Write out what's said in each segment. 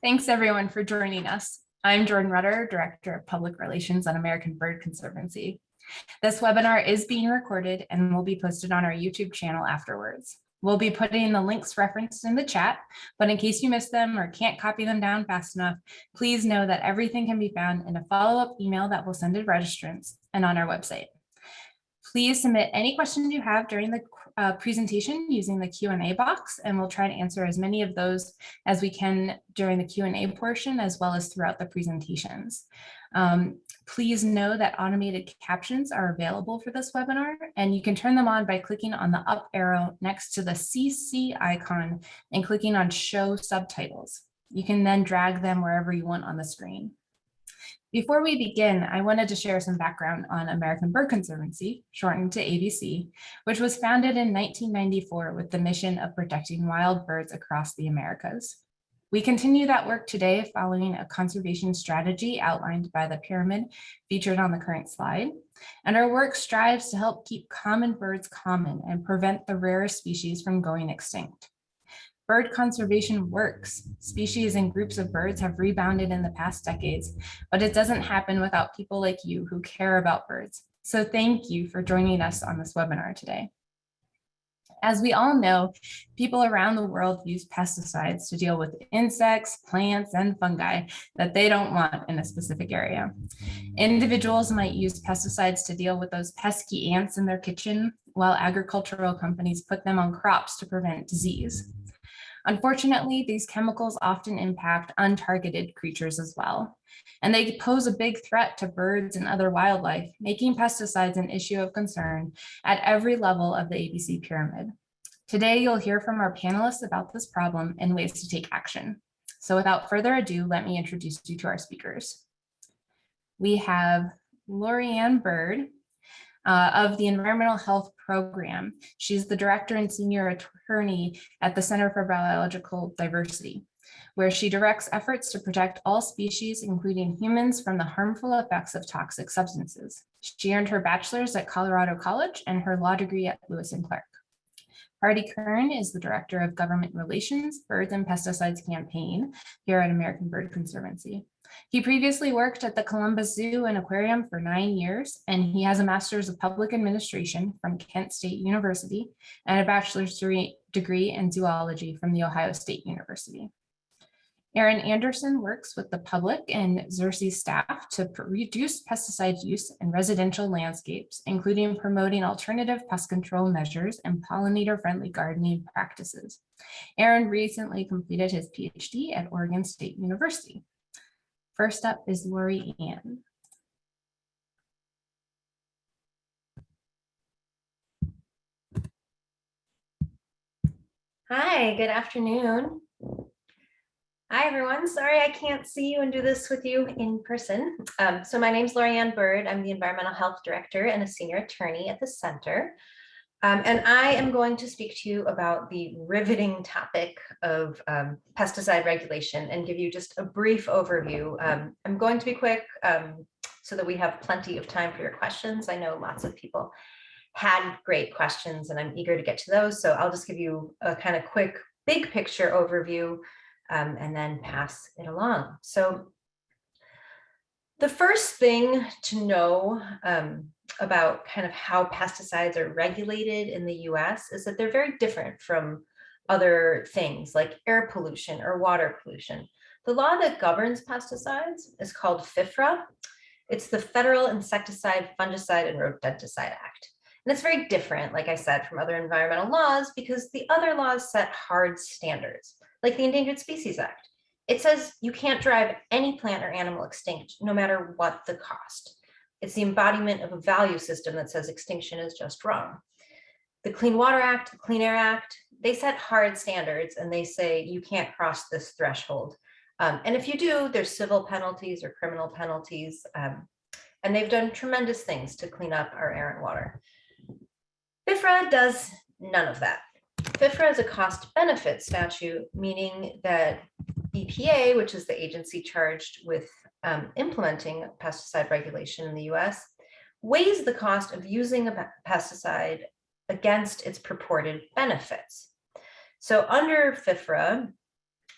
Thanks everyone for joining us. I'm Jordan Rutter, Director of Public Relations at American Bird Conservancy. This webinar is being recorded and will be posted on our YouTube channel afterwards. We'll be putting the links referenced in the chat, but in case you missed them or can't copy them down fast enough, please know that everything can be found in a follow-up email that we'll send to registrants and on our website. Please submit any questions you have during the presentation using the Q&A box, and we'll try to answer as many of those as we can during the Q&A portion, as well as throughout the presentations. Please know that automated captions are available for this webinar, and you can turn them on by clicking on the up arrow next to the CC icon and clicking on Show Subtitles. You can then drag them wherever you want on the screen. Before we begin, I wanted to share some background on American Bird Conservancy, shortened to ABC, which was founded in 1994 with the mission of protecting wild birds across the Americas. We continue that work today following a conservation strategy outlined by the pyramid featured on the current slide, and our work strives to help keep common birds common and prevent the rarest species from going extinct. Bird conservation works. Species and groups of birds have rebounded in the past decades, but it doesn't happen without people like you who care about birds. So thank you for joining us on this webinar today. As we all know, people around the world use pesticides to deal with insects, plants, and fungi that they don't want in a specific area. Individuals might use pesticides to deal with those pesky ants in their kitchen, while agricultural companies put them on crops to prevent disease. Unfortunately, these chemicals often impact untargeted creatures as well, and they pose a big threat to birds and other wildlife, making pesticides an issue of concern at every level of the ABC pyramid. Today, you'll hear from our panelists about this problem and ways to take action. So without further ado, let me introduce you to our speakers. We have Lori-Ann Burd, of the Environmental Health Program. She's the director and senior attorney at the Center for Biological Diversity, where she directs efforts to protect all species, including humans, from the harmful effects of toxic substances. She earned her bachelor's at Colorado College and her law degree at Lewis and Clark. Hardy Kern is the Director of Government Relations, Birds and Pesticides Campaign here at American Bird Conservancy. He previously worked at the Columbus Zoo and Aquarium for 9 years, and he has a Master's of Public Administration from Kent State University and a bachelor's degree in zoology from The Ohio State University. Aaron Anderson works with the public and Xerces staff to reduce pesticide use in residential landscapes, including promoting alternative pest control measures and pollinator-friendly gardening practices. Aaron recently completed his PhD at Oregon State University. First up is Lori-Ann. Hi, good afternoon. Hi, everyone. Sorry I can't see you and do this with you in person. So my name is Lori-Ann Burd. I'm the Environmental Health Director and a Senior Attorney at the Center. And I am going to speak to you about the riveting topic of pesticide regulation and give you just a brief overview. I'm going to be quick so that we have plenty of time for your questions. I know lots of people had great questions and I'm eager to get to those. So I'll just give you a kind of quick, big picture overview and then pass it along. So the first thing to know about kind of how pesticides are regulated in the US is that they're very different from other things like air pollution or water pollution. The law that governs pesticides is called FIFRA. It's the Federal Insecticide, Fungicide, and Rodenticide Act. And it's very different, like I said, from other environmental laws because the other laws set hard standards, like the Endangered Species Act. It says you can't drive any plant or animal extinct, no matter what the cost. It's the embodiment of a value system that says extinction is just wrong. The Clean Water Act, the Clean Air Act, they set hard standards and they say you can't cross this threshold. And if you do, there's civil penalties or criminal penalties. And they've done tremendous things to clean up our air and water. FIFRA does none of that. FIFRA is a cost-benefit statute, meaning that EPA, which is the agency charged with implementing pesticide regulation in the US, weighs the cost of using a pesticide against its purported benefits. So under FIFRA,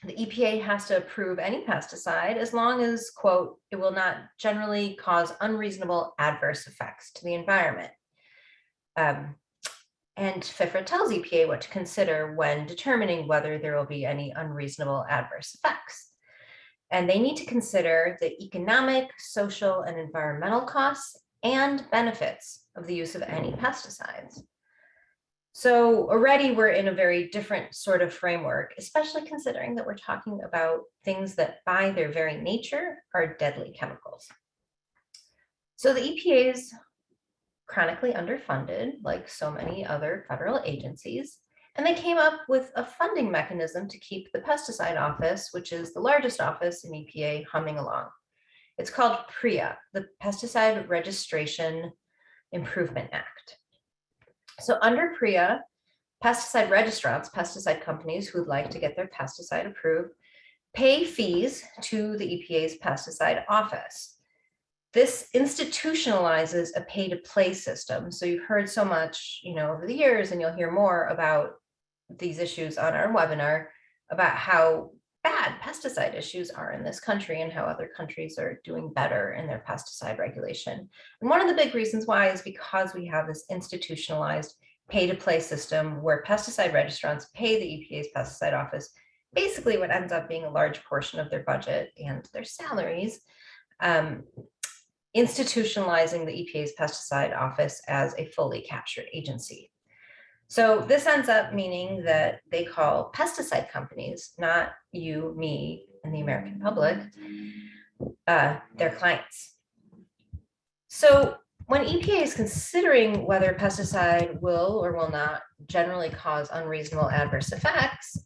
The EPA has to approve any pesticide as long as, quote, it will not generally cause unreasonable adverse effects to the environment. And FIFRA tells EPA what to consider when determining whether there will be any unreasonable adverse effects. And they need to consider the economic, social, and environmental costs and benefits of the use of any pesticides. So already we're in a very different sort of framework, especially considering that we're talking about things that by their very nature are deadly chemicals. So the EPA is chronically underfunded, like so many other federal agencies, and they came up with a funding mechanism to keep the pesticide office, which is the largest office in EPA, humming along. It's called PREA, the Pesticide Registration Improvement Act. So under PREA, pesticide registrants, pesticide companies who'd like to get their pesticide approved, pay fees to the EPA's pesticide office. This institutionalizes a pay-to-play system. So you've heard so much, over the years, and you'll hear more about these issues on our webinar about how bad pesticide issues are in this country and how other countries are doing better in their pesticide regulation. And one of the big reasons why is because we have this institutionalized pay-to-play system where pesticide registrants pay the EPA's pesticide office basically what ends up being a large portion of their budget and their salaries, institutionalizing the EPA's pesticide office as a fully captured agency. So this ends up meaning that they call pesticide companies, not you, me, and the American public, their clients. So when EPA is considering whether a pesticide will or will not generally cause unreasonable adverse effects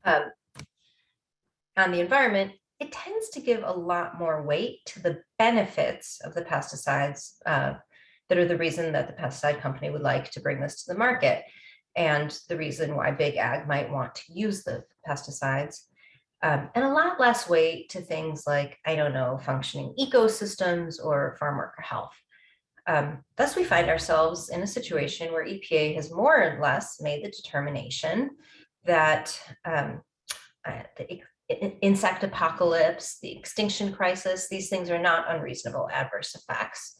on the environment, it tends to give a lot more weight to the benefits of the pesticides that are the reason that the pesticide company would like to bring this to the market, and the reason why big ag might want to use the pesticides, and a lot less weight to things like, functioning ecosystems or farm worker health. Thus, we find ourselves in a situation where EPA has more or less made the determination that the insect apocalypse, the extinction crisis, these things are not unreasonable adverse effects,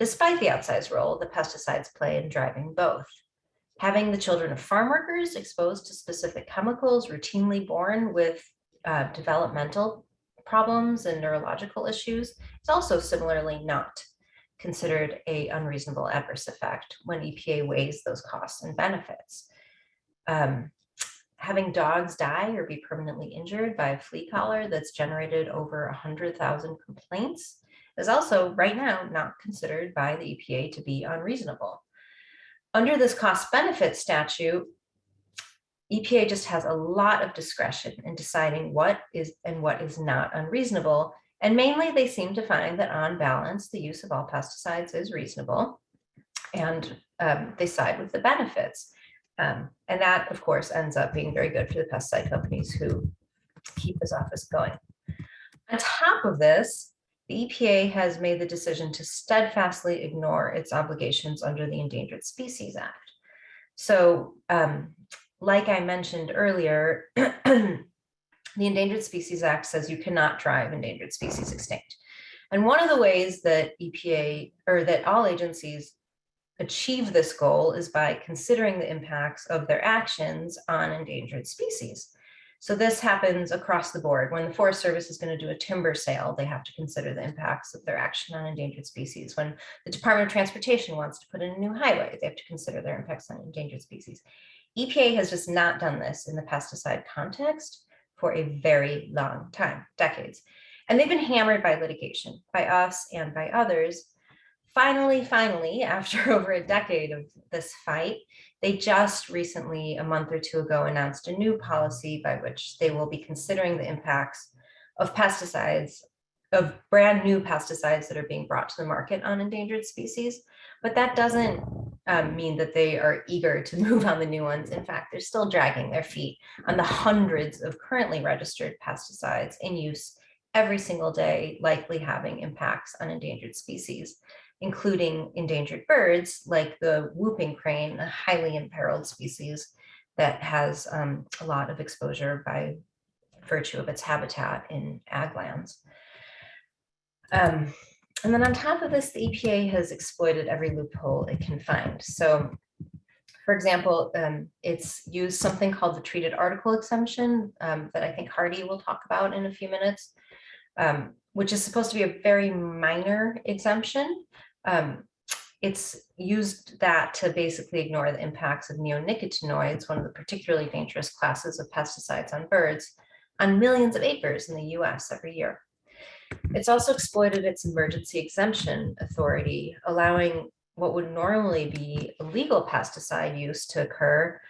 despite the outsized role the pesticides play in driving both. Having the children of farm workers exposed to specific chemicals, routinely born with developmental problems and neurological issues, is also similarly not considered an unreasonable adverse effect when EPA weighs those costs and benefits. Having dogs die or be permanently injured by a flea collar that's generated over 100,000 complaints is also right now not considered by the EPA to be unreasonable. Under this cost benefit statute, EPA just has a lot of discretion in deciding what is and what is not unreasonable. And mainly they seem to find that on balance, the use of all pesticides is reasonable, and they side with the benefits. And that, of course, ends up being very good for the pesticide companies who keep this office going. On top of this, the EPA has made the decision to steadfastly ignore its obligations under the Endangered Species Act. So, like I mentioned earlier, the Endangered Species Act says you cannot drive endangered species extinct. And one of the ways that EPA, or that all agencies achieve this goal, is by considering the impacts of their actions on endangered species. So this happens across the board. When the Forest Service is going to do a timber sale, they have to consider the impacts of their action on endangered species. When the Department of Transportation wants to put in a new highway, they have to consider their impacts on endangered species. EPA has just not done this in the pesticide context for a very long time, decades. And they've been hammered by litigation, by us and by others. Finally, after over a decade of this fight, they just recently, a month or two ago, announced a new policy by which they will be considering the impacts of pesticides, of brand new pesticides that are being brought to the market on endangered species. But that doesn't mean that they are eager to move on the new ones. In fact, they're still dragging their feet on the hundreds of currently registered pesticides in use every single day, likely having impacts on endangered species, including endangered birds like the whooping crane, a highly imperiled species that has a lot of exposure by virtue of its habitat in ag lands. And then on top of this, the EPA has exploited every loophole it can find. So, for example, it's used something called the treated article exemption that I think Hardy will talk about in a few minutes, which is supposed to be a very minor exemption. It's used that to basically ignore the impacts of neonicotinoids, one of the particularly dangerous classes of pesticides on birds, on millions of acres in the US every year. It's also exploited its emergency exemption authority, allowing what would normally be illegal pesticide use to occur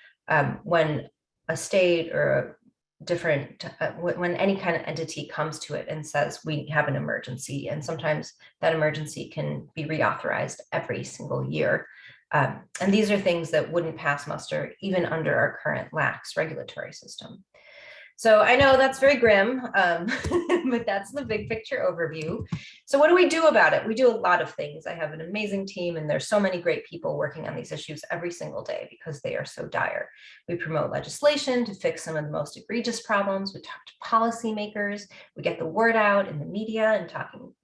when a state or a different, when any kind of entity comes to it and says, we have an emergency. And sometimes that emergency can be reauthorized every single year. And these are things that wouldn't pass muster even under our current lax regulatory system. So I know that's very grim, but that's the big picture overview. So what do we do about it? We do a lot of things. I have an amazing team, and there's so many great people working on these issues every single day because they are so dire. We promote legislation to fix some of the most egregious problems. We talk to policymakers. We get the word out in the media and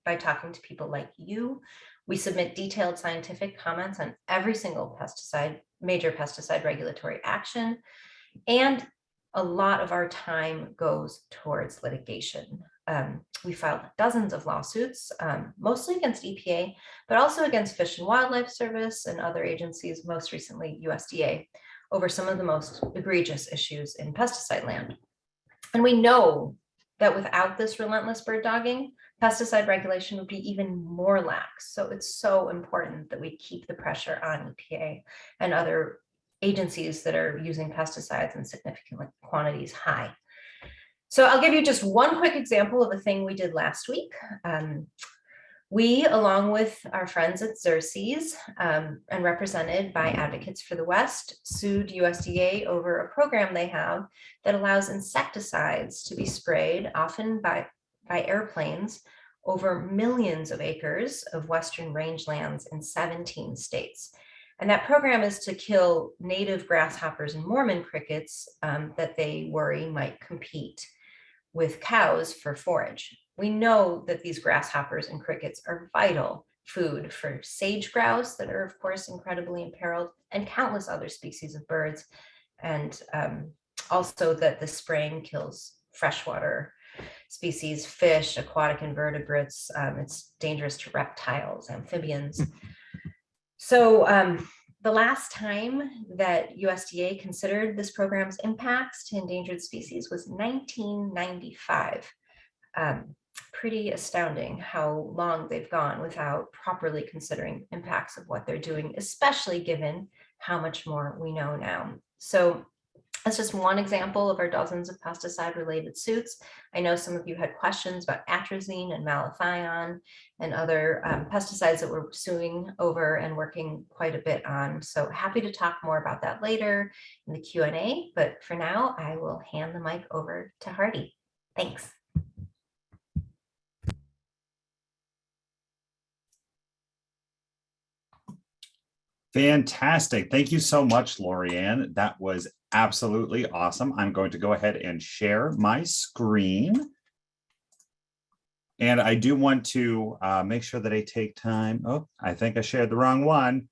by talking to people like you. We submit detailed scientific comments on every single major pesticide regulatory action. And a lot of our time goes towards litigation. We filed dozens of lawsuits, mostly against EPA, but also against Fish and Wildlife Service and other agencies, most recently USDA, over some of the most egregious issues in pesticide land. And we know that without this relentless bird dogging, pesticide regulation would be even more lax. So it's so important that we keep the pressure on EPA and other agencies that are using pesticides in significant quantities high. So I'll give you just one quick example of a thing we did last week. We, along with our friends at Xerces and represented by Advocates for the West, sued USDA over a program they have that allows insecticides to be sprayed, often by airplanes, over millions of acres of Western rangelands in 17 states. And that program is to kill native grasshoppers and Mormon crickets that they worry might compete with cows for forage. We know that these grasshoppers and crickets are vital food for sage grouse that are, of course, incredibly imperiled, and countless other species of birds. And also that the spraying kills freshwater species, fish, aquatic invertebrates. It's dangerous to reptiles, amphibians. So the last time that USDA considered this program's impacts to endangered species was 1995. Pretty astounding how long they've gone without properly considering impacts of what they're doing, especially given how much more we know now. So that's just one example of our dozens of pesticide-related suits. I know some of you had questions about atrazine and malathion and other pesticides that we're suing over and working quite a bit on. So happy to talk more about that later in the Q&A, but for now, I will hand the mic over to Hardy. Thanks. Fantastic. Thank you so much, Lorianne. That was absolutely awesome. I'm going to go ahead and share my screen. And I do want to make sure that I take time. Oh, I think I shared the wrong one.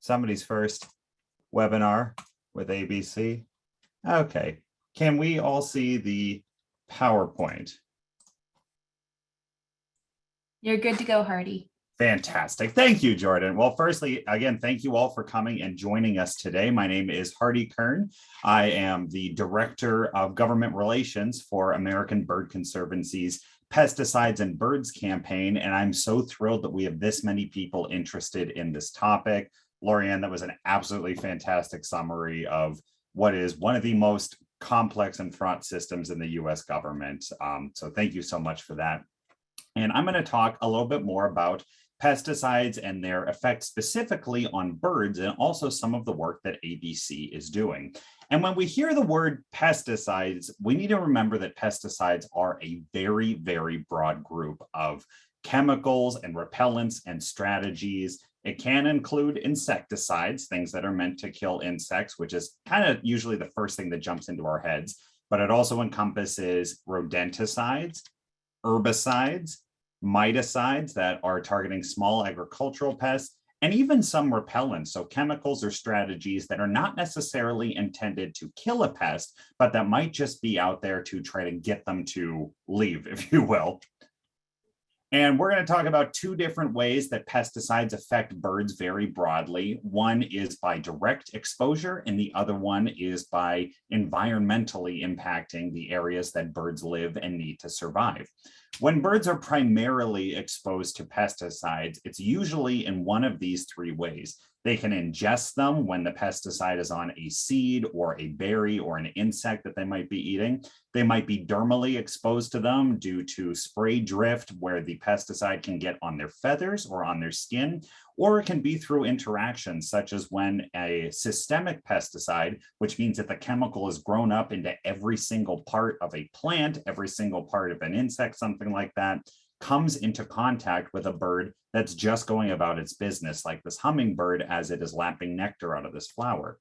Somebody's first webinar with ABC. Okay. Can we all see the PowerPoint? You're good to go, Hardy. Fantastic. Thank you, Jordan. Well, firstly, again, thank you all for coming and joining us today. My name is Hardy Kern. I am the Director of Government Relations for American Bird Conservancy's Pesticides and Birds campaign, and I'm so thrilled that we have this many people interested in this topic. Lorianne, that was an absolutely fantastic summary of what is one of the most complex and fraught systems in the US government. So thank you so much for that. And I'm going to talk a little bit more about pesticides and their effect specifically on birds, and also some of the work that ABC is doing. And when we hear the word pesticides, we need to remember that pesticides are a very, very broad group of chemicals and repellents and strategies. It can include insecticides, things that are meant to kill insects, which is kind of usually the first thing that jumps into our heads, but it also encompasses rodenticides, herbicides, miticides that are targeting small agricultural pests, and even some repellents, so chemicals or strategies that are not necessarily intended to kill a pest, but that might just be out there to try to get them to leave, if you will. And we're going to talk about two different ways that pesticides affect birds very broadly. One is by direct exposure, and the other one is by environmentally impacting the areas that birds live and need to survive. When birds are primarily exposed to pesticides, it's usually in one of these three ways. They can ingest them when the pesticide is on a seed or a berry or an insect that they might be eating. They might be dermally exposed to them due to spray drift, where the pesticide can get on their feathers or on their skin, or it can be through interactions, such as when a systemic pesticide, which means that the chemical is grown up into every single part of a plant, every single part of an insect, something like that, comes into contact with a bird that's just going about its business, like this hummingbird as it is lapping nectar out of this flower.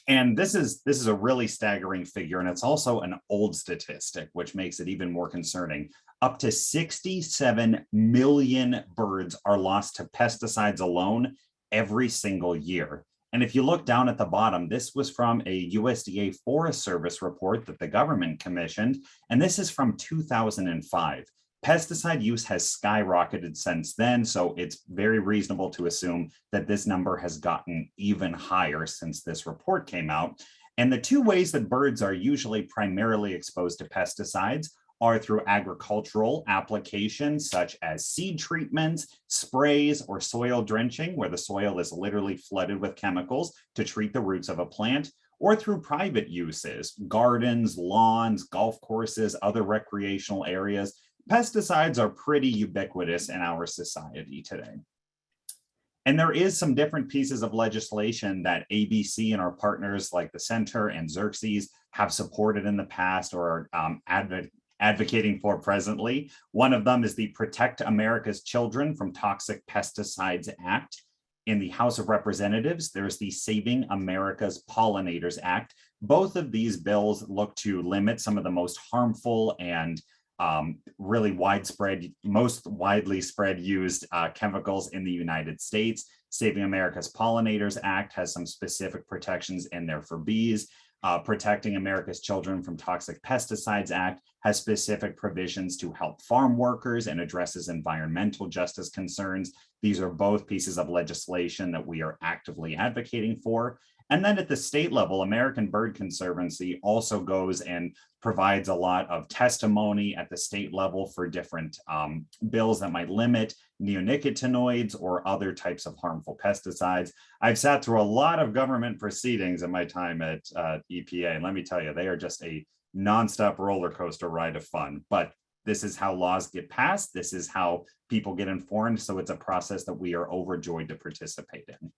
And this is a really staggering figure, and it's also an old statistic, which makes it even more concerning. Up to 67 million birds are lost to pesticides alone every single year. And if you look down at the bottom, this was from a USDA Forest Service report that the government commissioned, and this is from 2005. Pesticide use has skyrocketed since then, so it's very reasonable to assume that this number has gotten even higher since this report came out. And the two ways that birds are usually primarily exposed to pesticides are through agricultural applications such as seed treatments, sprays, or soil drenching, where the soil is literally flooded with chemicals to treat the roots of a plant, or through private uses, gardens, lawns, golf courses, other recreational areas. Pesticides are pretty ubiquitous in our society today. And there is some different pieces of legislation that ABC and our partners like the Center and Xerces have supported in the past or are advocating for presently. One of them is the Protect America's Children from Toxic Pesticides Act. In the House of Representatives, there's the Saving America's Pollinators Act. Both of these bills look to limit some of the most harmful and really widespread, most widely spread used chemicals in the United States. Saving America's Pollinators Act has some specific protections in there for bees. Protecting America's Children from Toxic Pesticides Act has specific provisions to help farm workers and addresses environmental justice concerns. These are both pieces of legislation that we are actively advocating for. And then at the state level, American Bird Conservancy also goes and provides a lot of testimony at the state level for different bills that might limit neonicotinoids or other types of harmful pesticides. I've sat through a lot of government proceedings in my time at EPA, and let me tell you, they are just a nonstop roller coaster ride of fun. But this is how laws get passed. This is how people get informed. So it's a process that we are overjoyed to participate in.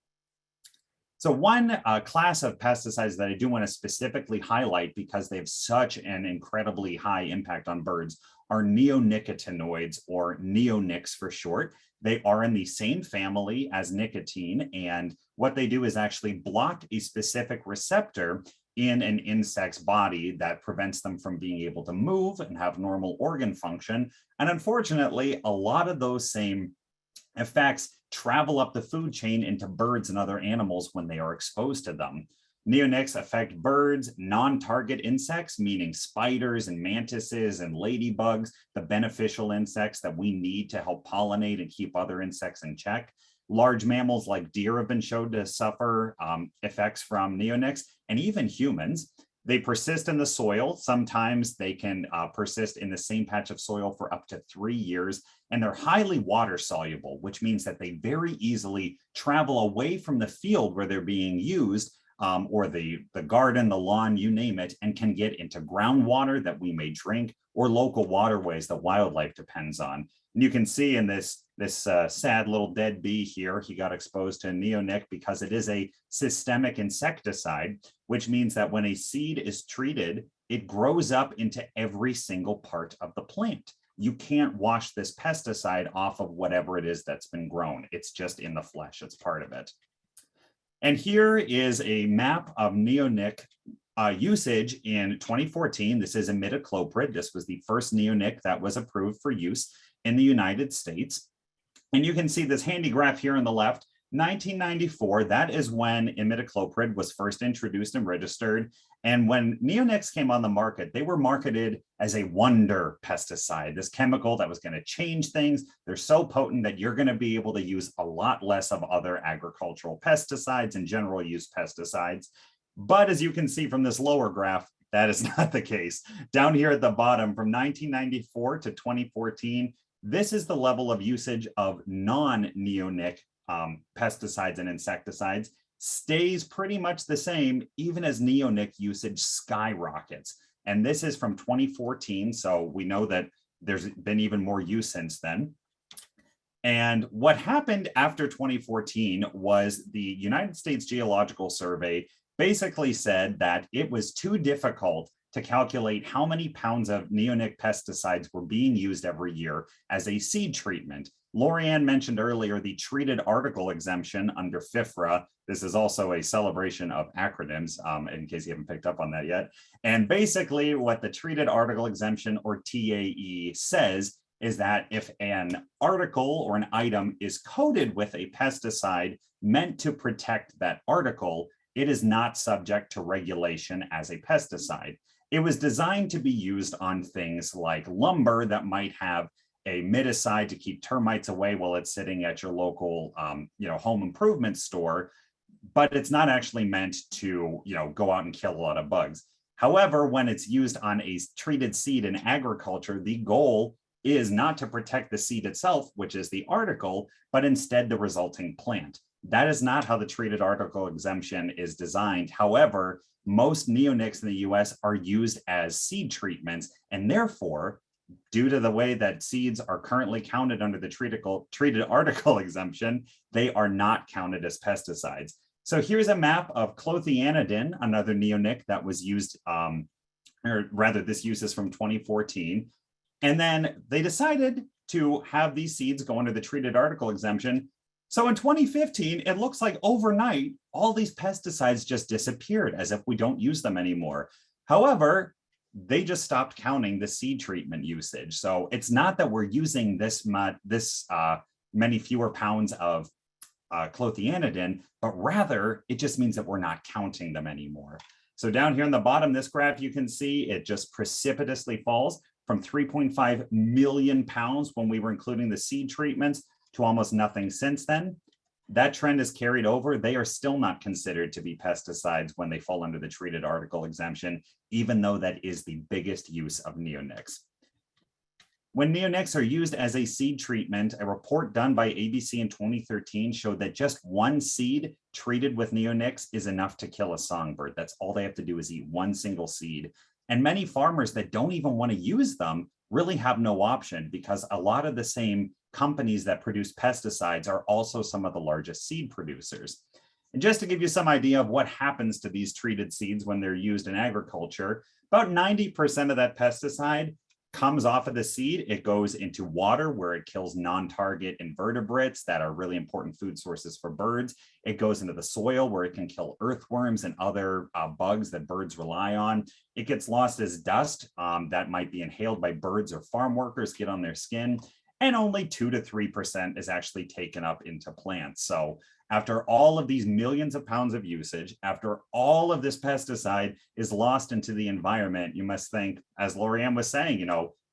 So one class of pesticides that I do want to specifically highlight because they have such an incredibly high impact on birds are neonicotinoids, or neonics for short. They are in the same family as nicotine, and what they do is actually block a specific receptor in an insect's body that prevents them from being able to move and have normal organ function. And unfortunately, a lot of those same effects travel up the food chain into birds and other animals when they are exposed to them. Neonics affect birds, non-target insects, meaning spiders and mantises and ladybugs, the beneficial insects that we need to help pollinate and keep other insects in check. Large mammals like deer have been shown to suffer effects from neonics, and even humans. They persist in the soil. Sometimes they can persist in the same patch of soil for up to 3 years, and they're highly water soluble, which means that they very easily travel away from the field where they're being used, or the garden, the lawn, you name it, and can get into groundwater that we may drink or local waterways that wildlife depends on. And you can see in this sad little dead bee here, he got exposed to a neonic because it is a systemic insecticide, which means that when a seed is treated, it grows up into every single part of the plant, you can't wash this pesticide off of whatever it is that's been grown. It's just in the flesh, it's part of it. And here is a map of neonic usage in 2014. This is imidacloprid. This was the first neonic that was approved for use in the United States. And you can see this handy graph here on the left, 1994, that is when imidacloprid was first introduced and registered. And when neonics came on the market, they were marketed as a wonder pesticide, this chemical that was going to change things. They're so potent that you're going to be able to use a lot less of other agricultural pesticides and general use pesticides. But as you can see from this lower graph, that is not the case. Down here at the bottom, from 1994 to 2014, this is the level of usage of non-neonic pesticides and insecticides, stays pretty much the same even as neonic usage skyrockets. And this is from 2014, so we know that there's been even more use since then. And what happened after 2014 was the United States Geological Survey basically said that it was too difficult to calculate how many pounds of neonic pesticides were being used every year as a seed treatment. Lorianne mentioned earlier the treated article exemption under FIFRA. This is also a celebration of acronyms, in case you haven't picked up on that yet. And basically what the treated article exemption, or TAE, says is that if an article or an item is coated with a pesticide meant to protect that article, it is not subject to regulation as a pesticide. It was designed to be used on things like lumber that might have a miticide to keep termites away while it's sitting at your local home improvement store, but it's not actually meant to go out and kill a lot of bugs. However, when it's used on a treated seed in agriculture, the goal is not to protect the seed itself, which is the article, but instead the resulting plant. That is not how the treated article exemption is designed. However, most neonics in the US are used as seed treatments, and therefore, due to the way that seeds are currently counted under the treated article exemption, they are not counted as pesticides. So here's a map of clothianidin, another neonic that was used, or rather this use is from 2014. And then they decided to have these seeds go under the treated article exemption. So in 2015, it looks like overnight, all these pesticides just disappeared as if we don't use them anymore. However, they just stopped counting the seed treatment usage. So it's not that we're using this many fewer pounds of clothianidin, but rather it just means that we're not counting them anymore. So down here in the bottom, this graph, you can see it just precipitously falls from 3.5 million pounds when we were including the seed treatments to almost nothing since then. That trend is carried over. They are still not considered to be pesticides when they fall under the treated article exemption, even though that is the biggest use of neonics. When neonics are used as a seed treatment, a report done by ABC in 2013 showed that just one seed treated with neonics is enough to kill a songbird. That's all they have to do is eat one single seed. And many farmers that don't even want to use them really have no option, because a lot of the same companies that produce pesticides are also some of the largest seed producers. And just to give you some idea of what happens to these treated seeds when they're used in agriculture, about 90% of that pesticide comes off of the seed. It goes into water where it kills non-target invertebrates that are really important food sources for birds. It goes into the soil where it can kill earthworms and other bugs that birds rely on. It gets lost as dust that might be inhaled by birds or farm workers, get on their skin. And only 2 to 3% is actually taken up into plants. So after all of these millions of pounds of usage, after all of this pesticide is lost into the environment, you must think, as Lorianne was saying,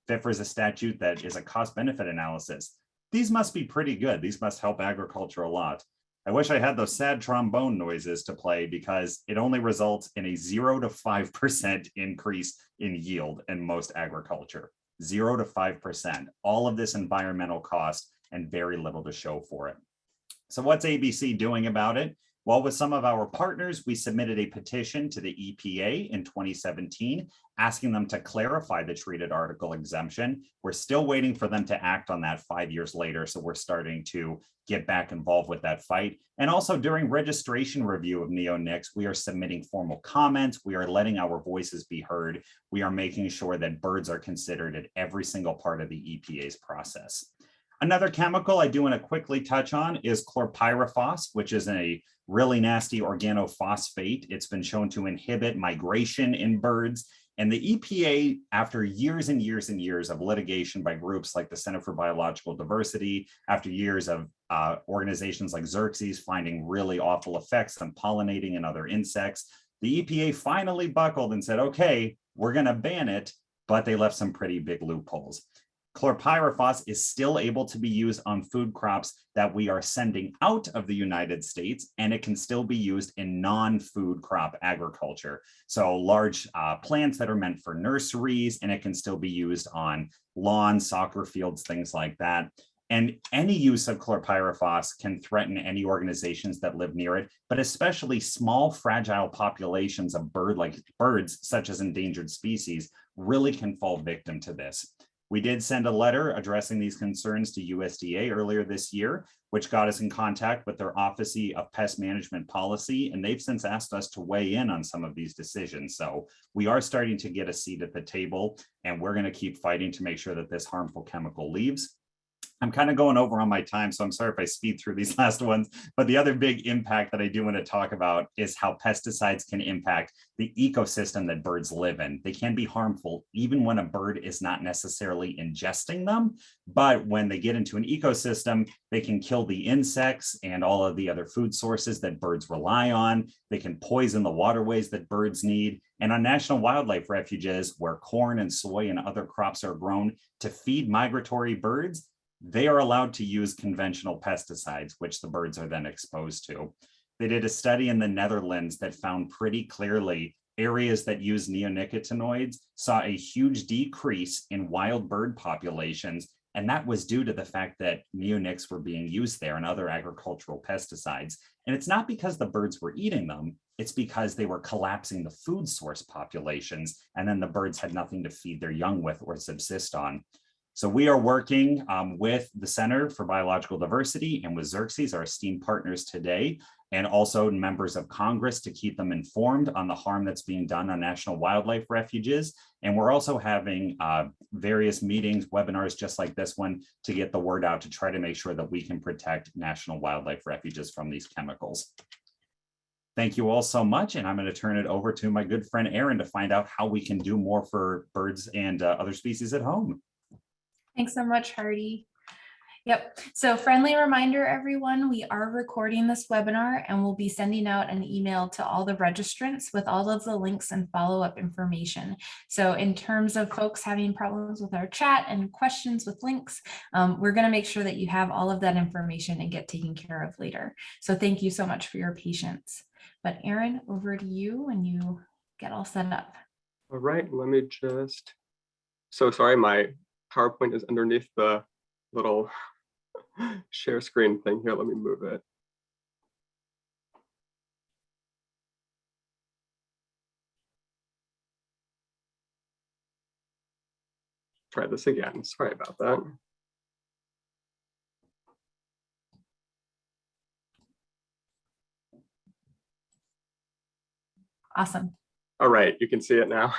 FIFRA is a statute that is a cost-benefit analysis. These must be pretty good. These must help agriculture a lot. I wish I had those sad trombone noises to play, because it only results in a 0 to 5% increase in yield in most agriculture. 0 to 5%, all of this environmental cost and very little to show for it. So what's ABC doing about it? Well, with some of our partners, we submitted a petition to the EPA in 2017, asking them to clarify the treated article exemption. We're still waiting for them to act on that 5 years later, so we're starting to get back involved with that fight. And also during registration review of neonics, we are submitting formal comments. We are letting our voices be heard. We are making sure that birds are considered at every single part of the EPA's process. Another chemical I do want to quickly touch on is chlorpyrifos, which is a really nasty organophosphate. It's been shown to inhibit migration in birds. And the EPA, after years and years and years of litigation by groups like the Center for Biological Diversity, after years of organizations like Xerces finding really awful effects on pollinating and other insects, the EPA finally buckled and said, okay, we're going to ban it, but they left some pretty big loopholes. Chlorpyrifos is still able to be used on food crops that we are sending out of the United States, and it can still be used in non-food crop agriculture. So large plants that are meant for nurseries, and it can still be used on lawns, soccer fields, things like that. And any use of chlorpyrifos can threaten any organizations that live near it, but especially small, fragile populations of birds, such as endangered species, really can fall victim to this. We did send a letter addressing these concerns to USDA earlier this year, which got us in contact with their Office of Pest Management Policy, and they've since asked us to weigh in on some of these decisions. So we are starting to get a seat at the table, and we're going to keep fighting to make sure that this harmful chemical leaves. I'm kind of going over on my time, so I'm sorry if I speed through these last ones, but the other big impact that I do want to talk about is how pesticides can impact the ecosystem that birds live in. They can be harmful even when a bird is not necessarily ingesting them, but when they get into an ecosystem, they can kill the insects and all of the other food sources that birds rely on. They can poison the waterways that birds need. And on national wildlife refuges, where corn and soy and other crops are grown to feed migratory birds, they are allowed to use conventional pesticides, which the birds are then exposed to. They did a study in the Netherlands that found pretty clearly areas that use neonicotinoids saw a huge decrease in wild bird populations, and that was due to the fact that neonics were being used there and other agricultural pesticides. And it's not because the birds were eating them, it's because they were collapsing the food source populations, and then the birds had nothing to feed their young with or subsist on. So we are working with the Center for Biological Diversity and with Xerces, our esteemed partners today, and also members of Congress to keep them informed on the harm that's being done on national wildlife refuges. And we're also having various meetings, webinars just like this one, to get the word out to try to make sure that we can protect national wildlife refuges from these chemicals. Thank you all so much, and I'm going to turn it over to my good friend Aaron to find out how we can do more for birds and other species at home. Thanks so much, Hardy. Yep. So friendly reminder, everyone, we are recording this webinar and we'll be sending out an email to all the registrants with all of the links and follow-up information. So in terms of folks having problems with our chat and questions with links, we're going to make sure that you have all of that information and get taken care of later. So thank you so much for your patience. But Aaron, over to you when you get all set up. All right, let me just, so sorry, my PowerPoint is underneath the little share screen thing here. Let me move it. Try this again. Sorry about that. Awesome. All right, you can see it now.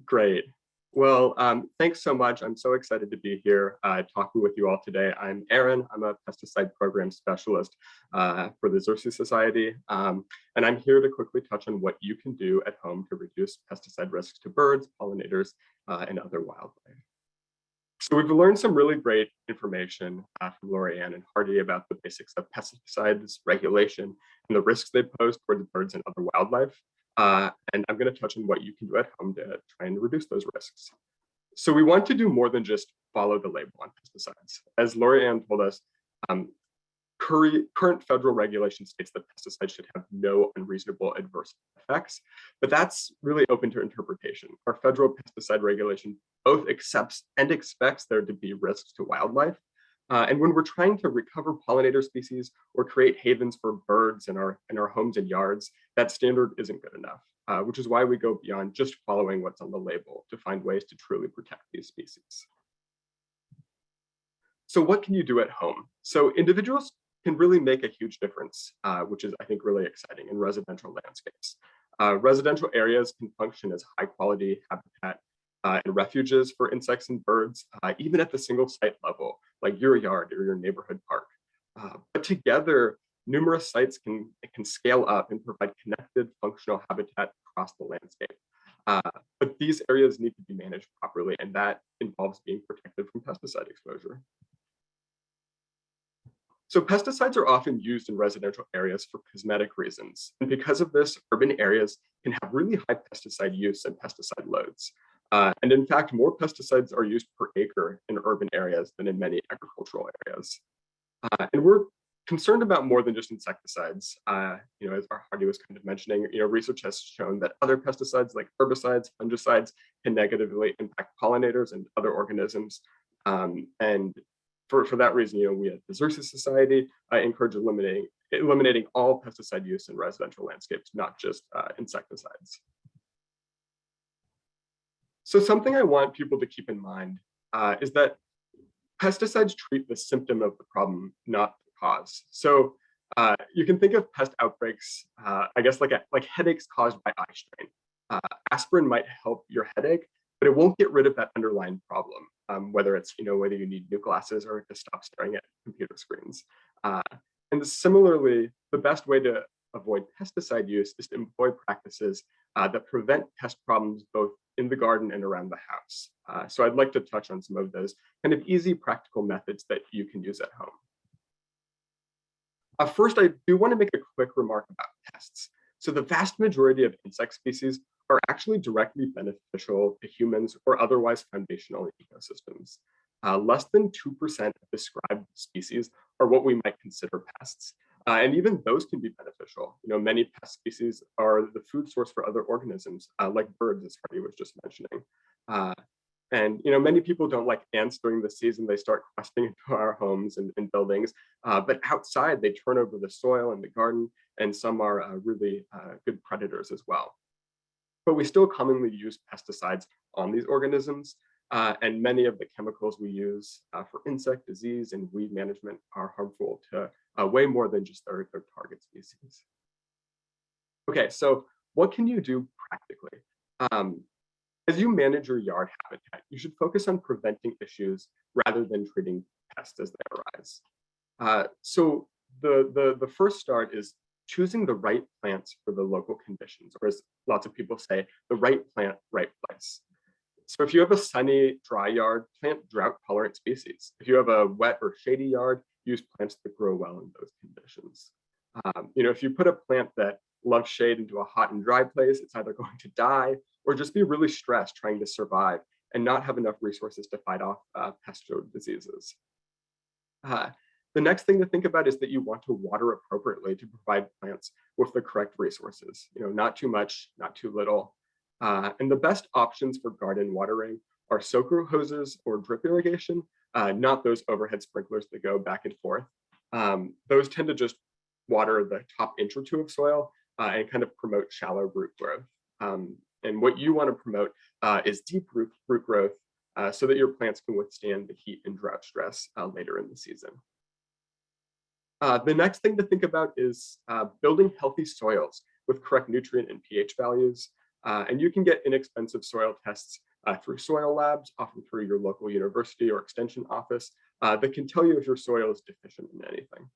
Great. Well, thanks so much. I'm so excited to be here talking with you all today. I'm Aaron. I'm a pesticide program specialist for the Xerces Society. And I'm here to quickly touch on what you can do at home to reduce pesticide risks to birds, pollinators, and other wildlife. So we've learned some really great information from Lorianne and Hardy about the basics of pesticides, regulation, and the risks they pose toward birds and other wildlife. And I'm going to touch on what you can do at home to try and reduce those risks. So we want to do more than just follow the label on pesticides. As Lorianne told us, current federal regulation states that pesticides should have no unreasonable adverse effects, but that's really open to interpretation. Our federal pesticide regulation both accepts and expects there to be risks to wildlife, And when we're trying to recover pollinator species or create havens for birds in our homes and yards, that standard isn't good enough, which is why we go beyond just following what's on the label to find ways to truly protect these species. So what can you do at home? So individuals can really make a huge difference, which is, I think, really exciting in residential landscapes. Residential areas can function as high quality habitat and refuges for insects and birds, even at the single site level, like your yard or your neighborhood park. But together, numerous sites can scale up and provide connected functional habitat across the landscape. But these areas need to be managed properly, and that involves being protected from pesticide exposure. So pesticides are often used in residential areas for cosmetic reasons. And because of this, urban areas can have really high pesticide use and pesticide loads. And in fact, more pesticides are used per acre in urban areas than in many agricultural areas. And we're concerned about more than just insecticides. As Hardy was kind of mentioning, research has shown that other pesticides like herbicides, fungicides can negatively impact pollinators and other organisms. And for that reason, we at the Xerces Society encourage eliminating all pesticide use in residential landscapes, not just insecticides. So something I want people to keep in mind is that pesticides treat the symptom of the problem, not the cause. So you can think of pest outbreaks, I guess, like headaches caused by eye strain. Aspirin might help your headache, but it won't get rid of that underlying problem, whether it's, whether you need new glasses or to stop staring at computer screens. And similarly, the best way to avoid pesticide use is to employ practices that prevent pest problems both in the garden and around the house. So I'd like to touch on some of those kind of easy practical methods that you can use at home. First, I do want to make a quick remark about pests. So the vast majority of insect species are actually directly beneficial to humans or otherwise foundational in ecosystems. Less than 2% of described species are what we might consider pests. And even those can be beneficial. Many pest species are the food source for other organisms, like birds, as Hardy was just mentioning. And many people don't like ants during the season. They start questing into our homes and buildings. But outside, they turn over the soil in the garden, and some are really good predators as well. But we still commonly use pesticides on these organisms. And many of the chemicals we use for insect disease and weed management are harmful to way more than just their target species. Okay, so what can you do practically? As you manage your yard habitat, you should focus on preventing issues rather than treating pests as they arise. So the first start is choosing the right plants for the local conditions, or as lots of people say, the right plant, right place. So if you have a sunny, dry yard, plant drought-tolerant species. If you have a wet or shady yard, use plants that grow well in those conditions. If you put a plant that loves shade into a hot and dry place, it's either going to die or just be really stressed trying to survive and not have enough resources to fight off pest diseases. The next thing to think about is that you want to water appropriately to provide plants with the correct resources. Not too much, not too little. And the best options for garden watering are soaker hoses or drip irrigation, not those overhead sprinklers that go back and forth. Those tend to just water the top inch or two of soil and kind of promote shallow root growth. And what you want to promote is deep root growth so that your plants can withstand the heat and drought stress later in the season. The next thing to think about is building healthy soils with correct nutrient and pH values. And you can get inexpensive soil tests through soil labs, often through your local university or extension office, that can tell you if your soil is deficient in anything.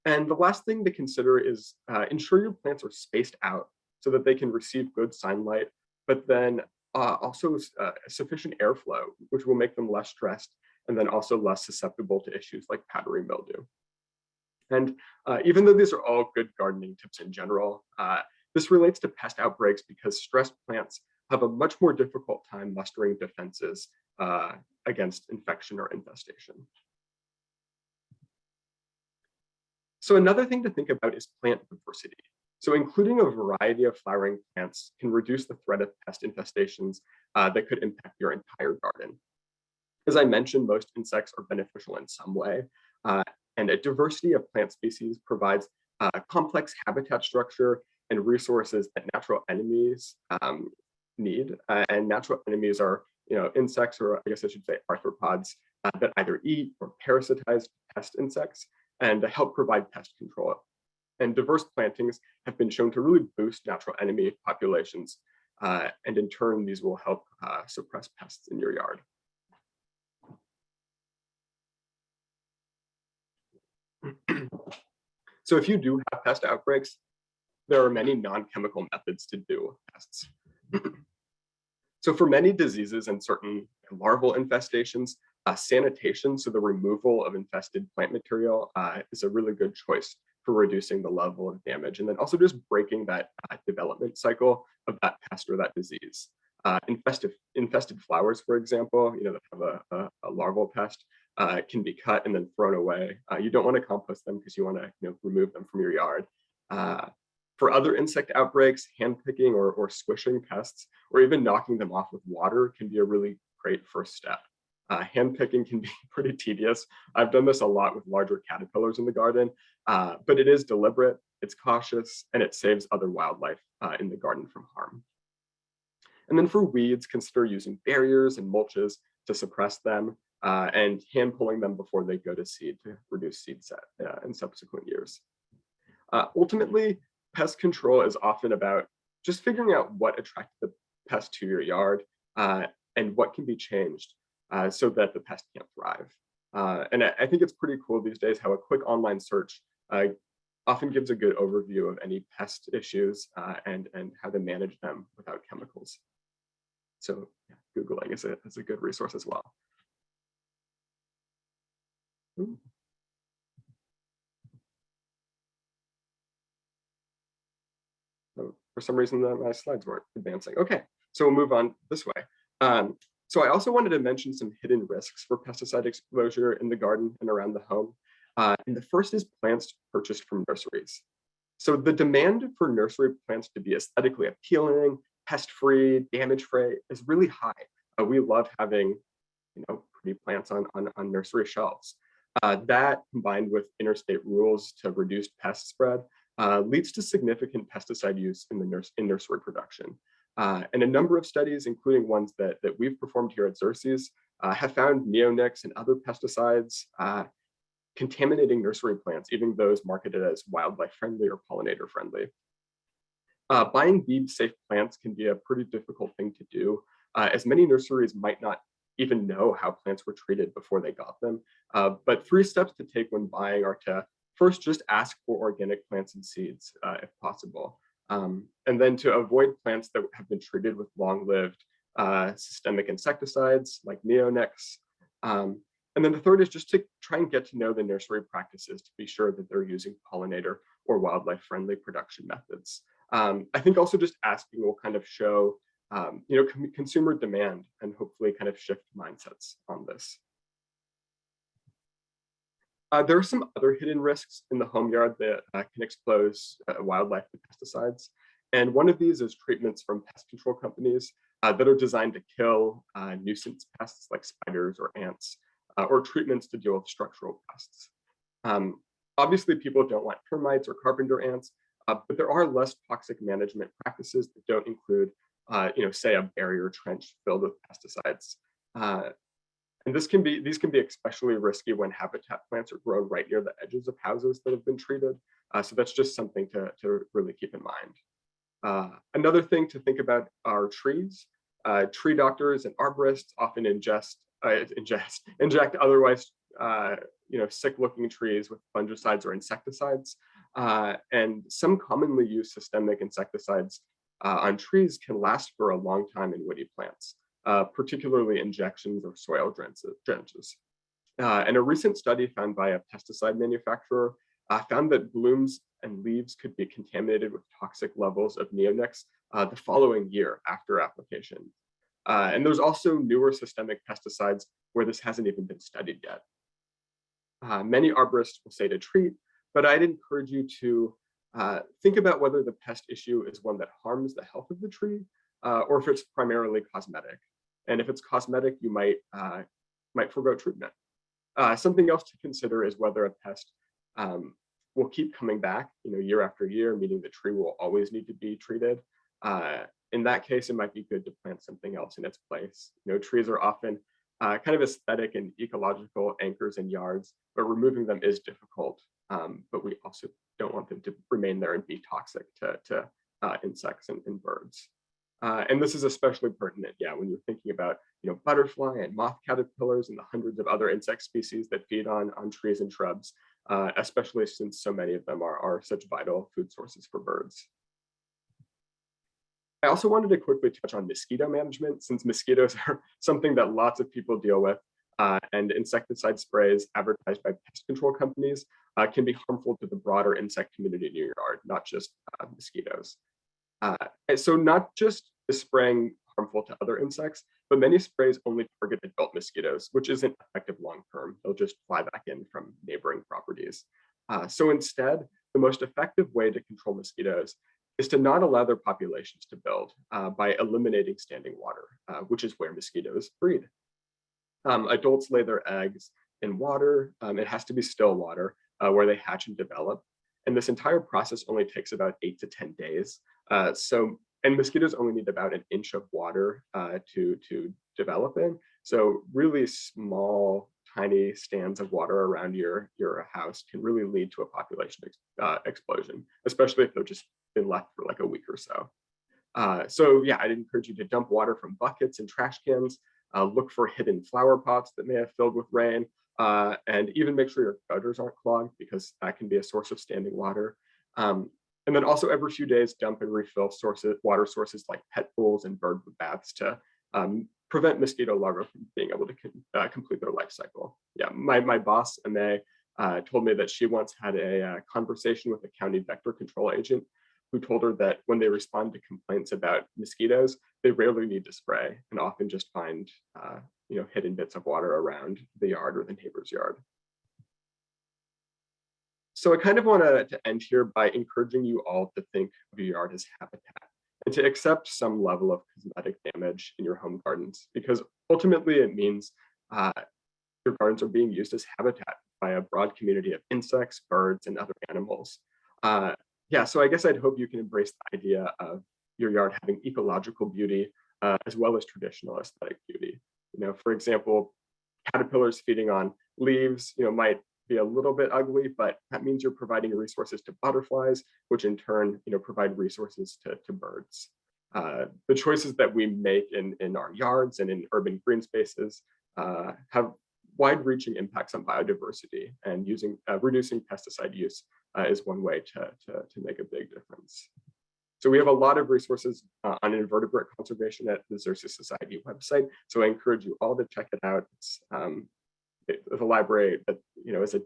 And the last thing to consider is ensure your plants are spaced out so that they can receive good sunlight, but then also sufficient airflow, which will make them less stressed and then also less susceptible to issues like powdery mildew. And even though these are all good gardening tips in general, this relates to pest outbreaks because stressed plants have a much more difficult time mustering defenses against infection or infestation. So another thing to think about is plant diversity. So including a variety of flowering plants can reduce the threat of pest infestations that could impact your entire garden. As I mentioned, most insects are beneficial in some way, and a diversity of plant species provides complex habitat structure and resources that natural enemies need. And natural enemies are, insects, or I guess I should say arthropods, that either eat or parasitize pest insects and help provide pest control. And diverse plantings have been shown to really boost natural enemy populations. And in turn, these will help suppress pests in your yard. So if you do have pest outbreaks, there are many non-chemical methods to deal with pests. So for many diseases and certain larval infestations, sanitation, so the removal of infested plant material, is a really good choice for reducing the level of damage, and then also just breaking that development cycle of that pest or that disease. Infested flowers, for example, that have a larval pest, can be cut and then thrown away. You don't want to compost them because you want to remove them from your yard. For other insect outbreaks, hand picking or squishing pests, or even knocking them off with water can be a really great first step. Hand picking can be pretty tedious. I've done this a lot with larger caterpillars in the garden, but it is deliberate, it's cautious, and it saves other wildlife in the garden from harm. And then for weeds, consider using barriers and mulches to suppress them, and hand pulling them before they go to seed to reduce seed set in subsequent years. Ultimately, pest control is often about just figuring out what attracted the pest to your yard and what can be changed so that the pest can't thrive. And I think it's pretty cool these days how a quick online search often gives a good overview of any pest issues and how to manage them without chemicals. So yeah, Googling is a good resource as well. Ooh. So for some reason, my slides weren't advancing. Okay, so we'll move on this way. So I also wanted to mention some hidden risks for pesticide exposure in the garden and around the home. And the first is plants purchased from nurseries. So the demand for nursery plants to be aesthetically appealing, pest-free, damage-free is really high. We love having, pretty plants on nursery shelves. That, combined with interstate rules to reduce pest spread, leads to significant pesticide use in nursery production. And a number of studies, including ones that we've performed here at Xerces, have found neonics and other pesticides contaminating nursery plants, even those marketed as wildlife friendly or pollinator friendly. Buying bee-safe plants can be a pretty difficult thing to do, as many nurseries might not even know how plants were treated before they got them. But 3 steps to take when buying are to first just ask for organic plants and seeds if possible. And then to avoid plants that have been treated with long-lived systemic insecticides like neonics. And then the third is just to try and get to know the nursery practices to be sure that they're using pollinator or wildlife-friendly production methods. I think also just asking will kind of show consumer demand and hopefully kind of shift mindsets on this. There are some other hidden risks in the home yard that can expose wildlife to pesticides. And one of these is treatments from pest control companies that are designed to kill nuisance pests like spiders or ants, or treatments to deal with structural pests. Obviously, people don't want termites or carpenter ants, but there are less toxic management practices that don't include, say a barrier trench filled with pesticides. And these can be especially risky when habitat plants are grown right near the edges of houses that have been treated. So that's just something to really keep in mind. Another thing to think about are trees. Tree doctors and arborists often inject otherwise sick-looking trees with fungicides or insecticides. And some commonly used systemic insecticides on trees can last for a long time in woody plants, particularly injections or soil drenches. And a recent study found by a pesticide manufacturer found that blooms and leaves could be contaminated with toxic levels of neonics the following year after application. And there's also newer systemic pesticides where this hasn't even been studied yet. Many arborists will say to treat, but I'd encourage you to think about whether the pest issue is one that harms the health of the tree or if it's primarily cosmetic. And if it's cosmetic, you might might forego treatment. Something else to consider is whether a pest will keep coming back, year after year, meaning the tree will always need to be treated. In that case, it might be good to plant something else in its place. Trees are often kind of aesthetic and ecological anchors in yards, but removing them is difficult. But we also don't want them to remain there and be toxic to insects and birds. And this is especially pertinent, when you're thinking about, butterfly and moth caterpillars and the hundreds of other insect species that feed on trees and shrubs, especially since so many of them are such vital food sources for birds. I also wanted to quickly touch on mosquito management, since mosquitoes are something that lots of people deal with, and insecticide sprays advertised by pest control companies can be harmful to the broader insect community in your yard, not just mosquitoes. And so not just is spraying harmful to other insects, but many sprays only target adult mosquitoes, which isn't effective long-term. They'll just fly back in from neighboring properties. So instead, the most effective way to control mosquitoes is to not allow their populations to build by eliminating standing water, which is where mosquitoes breed. Adults lay their eggs in water. It has to be still water where they hatch and develop. And this entire process only takes about 8 to 10 days. And mosquitoes only need about an inch of water to develop in. So really small, tiny stands of water around your house can really lead to a population explosion, especially if they've just been left for like a week or so. I'd encourage you to dump water from buckets and trash cans, look for hidden flower pots that may have filled with rain, and even make sure your gutters aren't clogged, because that can be a source of standing water. And then also every few days, dump and refill water sources like pet pools and bird baths to prevent mosquito larvae from being able to complete their life cycle. My boss, Ame, told me that she once had a conversation with a county vector control agent who told her that when they respond to complaints about mosquitoes, they rarely need to spray and often just find hidden bits of water around the yard or the neighbor's yard. So I kind of want to end here by encouraging you all to think of your yard as habitat and to accept some level of cosmetic damage in your home gardens, because ultimately it means your gardens are being used as habitat by a broad community of insects, birds, and other animals. So I guess I'd hope you can embrace the idea of your yard having ecological beauty as well as traditional aesthetic beauty. For example, caterpillars feeding on leaves, might be a little bit ugly, but that means you're providing resources to butterflies, which in turn, provide resources to birds. The choices that we make in our yards and in urban green spaces have wide-reaching impacts on biodiversity, and reducing pesticide use is one way to make a big difference. So we have a lot of resources on invertebrate conservation at the Xerces Society website. So I encourage you all to check it out. It's a library that is a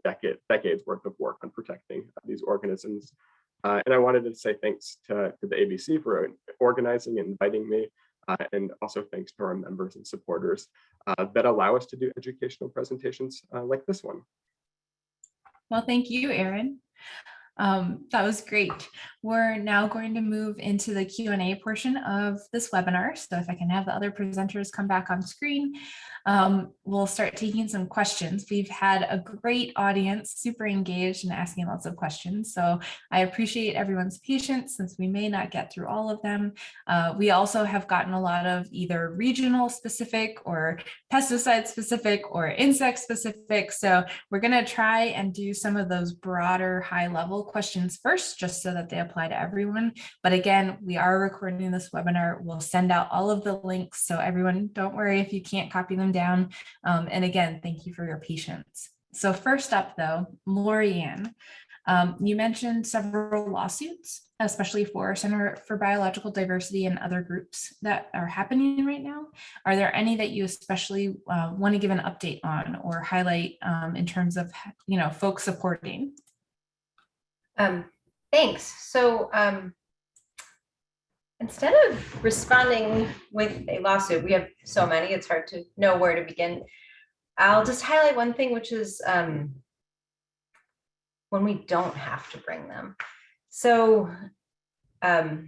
decades worth of work on protecting these organisms. And I wanted to say thanks to the ABC for organizing and inviting me, and also thanks to our members and supporters that allow us to do educational presentations like this one. Well, thank you, Aaron. That was great. We're now going to move into the Q&A portion of this webinar. So if I can have the other presenters come back on screen, we'll start taking some questions. We've had a great audience, super engaged and asking lots of questions. So I appreciate everyone's patience since we may not get through all of them. We also have gotten a lot of either regional specific or pesticide specific or insect specific. So we're going to try and do some of those broader high level questions first, just so that they apply to everyone. But again, we are recording this webinar. We'll send out all of the links. So everyone, don't worry if you can't copy them down. And again, thank you for your patience. So first up though, Lorianne, you mentioned several lawsuits, especially for Center for Biological Diversity and other groups that are happening right now. Are there any that you especially want to give an update on or highlight in terms of, folks supporting? Thanks. So instead of responding with a lawsuit, we have so many, it's hard to know where to begin. I'll just highlight one thing, which is when we don't have to bring them. So the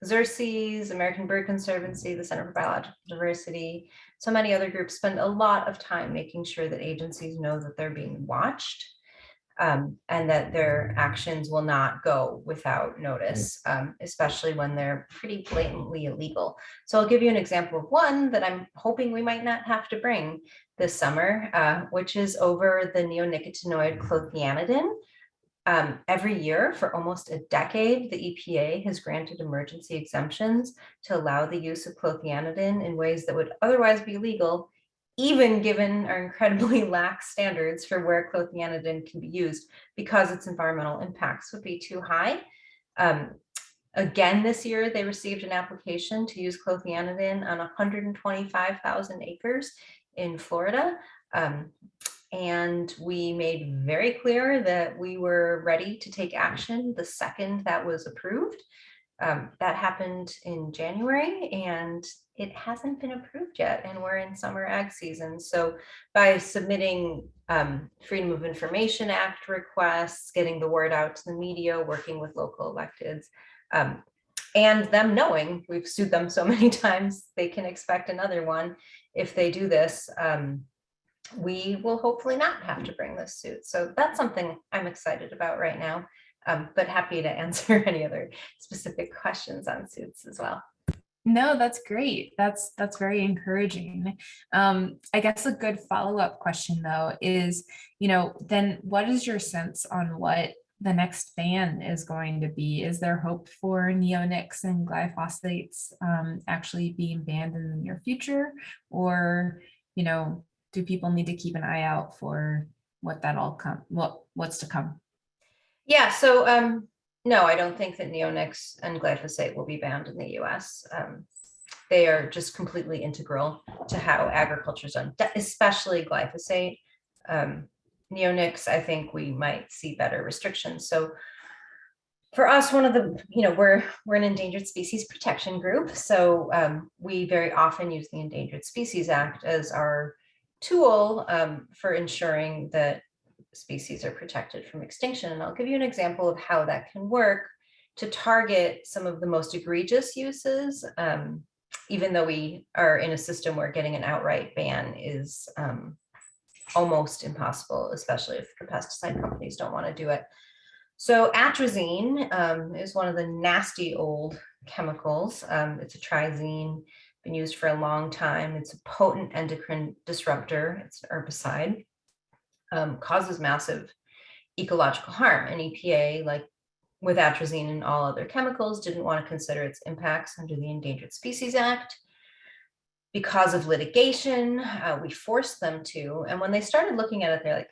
Xerces, American Bird Conservancy, the Center for Biological Diversity, so many other groups spend a lot of time making sure that agencies know that they're being watched, and that their actions will not go without notice, especially when they're pretty blatantly illegal. So I'll give you an example of one that I'm hoping we might not have to bring this summer, which is over the neonicotinoid clothianidin. Every year for almost a decade, the EPA has granted emergency exemptions to allow the use of clothianidin in ways that would otherwise be legal, even given our incredibly lax standards for where clothianidin can be used, because its environmental impacts would be too high. Again, this year, they received an application to use clothianidin on 125,000 acres in Florida. And we made very clear that we were ready to take action the second that was approved. That happened in January, and it hasn't been approved yet, and we're in summer ag season. So by submitting Freedom of Information Act requests, getting the word out to the media, working with local electeds, and them knowing we've sued them so many times, they can expect another one if they do this. We will hopefully not have to bring this suit. So that's something I'm excited about right now, but happy to answer any other specific questions on suits as well. No, that's great. That's very encouraging. I guess a good follow-up question though is, then what is your sense on what the next ban is going to be? Is there hope for neonics and glyphosates actually being banned in the near future? Or, do people need to keep an eye out for what's to come? Yeah, so no, I don't think that neonics and glyphosate will be banned in the US. They are just completely integral to how agriculture is done, especially glyphosate. Neonics, I think we might see better restrictions. So for us, one of the, we're an endangered species protection group. So we very often use the Endangered Species Act as our tool for ensuring that species are protected from extinction. And I'll give you an example of how that can work to target some of the most egregious uses, even though we are in a system where getting an outright ban is almost impossible, especially if the pesticide companies don't want to do it. So atrazine is one of the nasty old chemicals. It's a trizine, been used for a long time. It's a potent endocrine disruptor. It's an herbicide, causes massive ecological harm. And EPA, like with atrazine and all other chemicals, didn't want to consider its impacts under the Endangered Species Act. Because of litigation, we forced them to. And when they started looking at it, they're like,